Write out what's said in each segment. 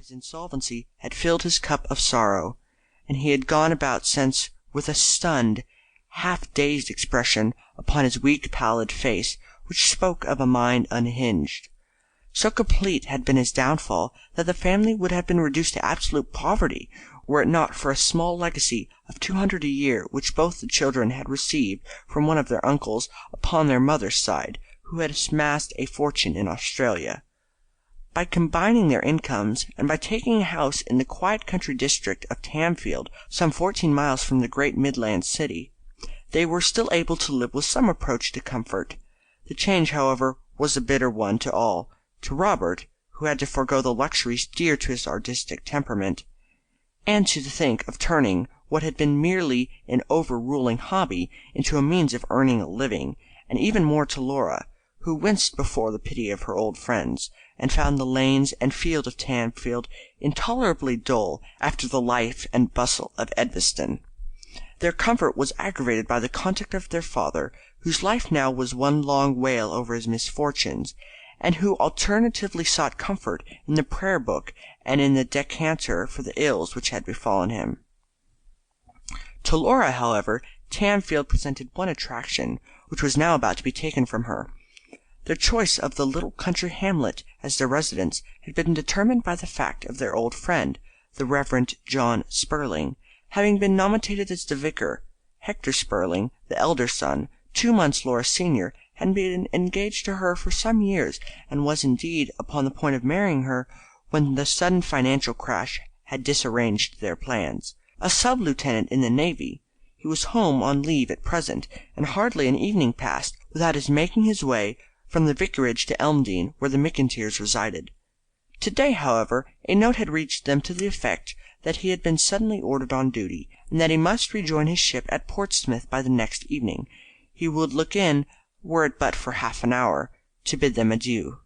His insolvency had filled his cup of sorrow, and he had gone about since with a stunned, half-dazed expression upon his weak pallid face which spoke of a mind unhinged. So complete had been his downfall that the family would have been reduced to absolute poverty were it not for a small legacy of 200 a year which both the children had received from one of their uncles upon their mother's side, who had amassed a fortune in Australia. By combining their incomes, and by taking a house in the quiet country district of Tamfield, some 14 miles from the great Midland city, they were still able to live with some approach to comfort. The change, however, was a bitter one to all. To Robert, who had to forego the luxuries dear to his artistic temperament, and to think of turning what had been merely an overruling hobby into a means of earning a living, and even more to Laura, who winced before the pity of her old friends, and found the lanes and fields of Tamfield intolerably dull after the life and bustle of Edgbaston. Their comfort was aggravated by the conduct of their father, whose life now was one long wail over his misfortunes, and who alternately sought comfort in the prayer book and in the decanter for the ills which had befallen him. To Laura, however, Tamfield presented one attraction, which was now about to be taken from her. Their choice of the little country hamlet as their residence had been determined by the fact of their old friend, the Reverend John Spurling, having been nominated as the vicar. Hector Spurling, the elder son, 2 months Laura's senior, had been engaged to her for some years, and was indeed upon the point of marrying her when the sudden financial crash had disarranged their plans. A sub-lieutenant in the navy, he was home on leave at present, and hardly an evening passed without his making his way from the vicarage to Elmdene, where the McIntyres resided. To-day, however, a note had reached them to the effect that he had been suddenly ordered on duty, and that he must rejoin his ship at Portsmouth by the next evening. He would look in, were it but for half an hour, to bid them adieu.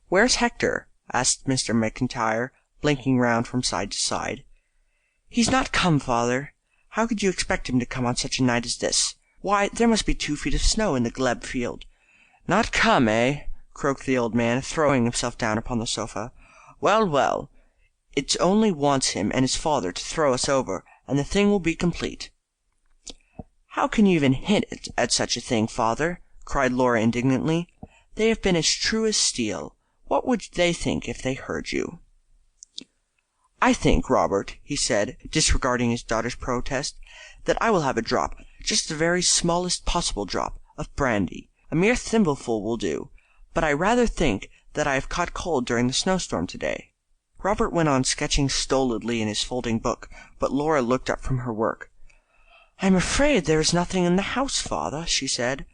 "Where's Hector?" asked Mr. McIntyre, blinking round from side to side. "He's not come, father. How could you expect him to come on such a night as this? Why, there must be 2 feet of snow in the glebe field." "Not come, eh?" croaked the old man, throwing himself down upon the sofa. "Well, well, it only wants him and his father to throw us over, and the thing will be complete." "How can you even hint at such a thing, father?" cried Laura indignantly. "They have been as true as steel. What would they think if they heard you?" "I think, Robert," he said, disregarding his daughter's protest, "that I will have a drop, just the very smallest possible drop, of brandy. A mere thimbleful will do. But I rather think that I have caught cold during the snowstorm to-day." Robert went on sketching stolidly in his folding book, but Laura looked up from her work. "I am afraid there is nothing in the house, father," she said.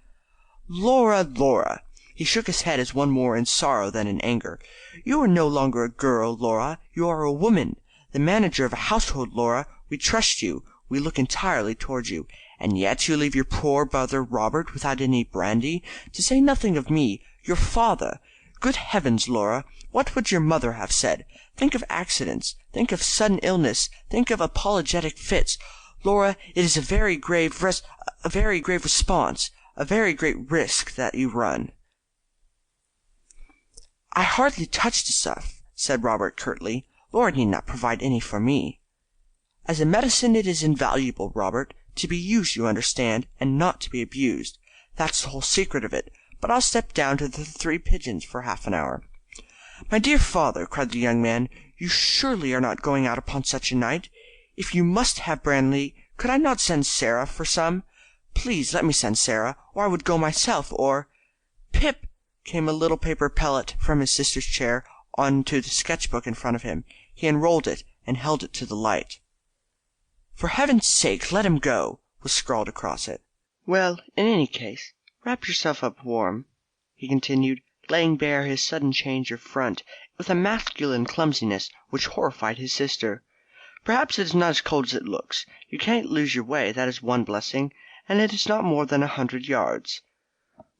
"Laura, Laura!" He shook his head as one more in sorrow than in anger. "You are no longer a girl, Laura. You are a woman. The manager of a household, Laura. We trust you. We look entirely towards you. And yet you leave your poor brother Robert without any brandy, to say nothing of me, your father. Good heavens, Laura, what would your mother have said? Think of accidents. Think of sudden illness. Think of apoplectic fits. Laura, it is a very grave response, a very great risk that you run." "I hardly touch the stuff," said Robert curtly. "Laura need not provide any for me." "As a medicine it is invaluable, Robert. To be used, you understand, and not to be abused. That's the whole secret of it. But I'll step down to the Three Pigeons for half an hour." "My dear father," cried the young man, "you surely are not going out upon such a night. If you must have brandy, could I not send Sarah for some? Please let me send Sarah, or I would go myself, or—" "Pip!" came a little paper pellet from his sister's chair on to the sketch book in front of him. He unrolled it and held it to the light. "For heaven's sake, let him go," was scrawled across it. "Well, in any case, wrap yourself up warm," he continued, laying bare his sudden change of front with a masculine clumsiness which horrified his sister. "Perhaps it is not as cold as it looks. You can't lose your way, that is one blessing, and it is not more than 100 yards."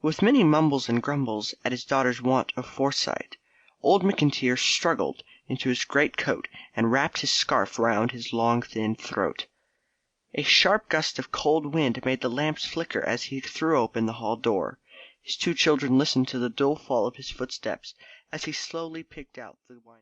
With many mumbles and grumbles at his daughter's want of foresight, old McIntyre struggled into his great coat and wrapped his scarf round his long thin throat. A sharp gust of cold wind made the lamps flicker as he threw open the hall door. His 2 children listened to the dull fall of his footsteps as he slowly picked out the wine.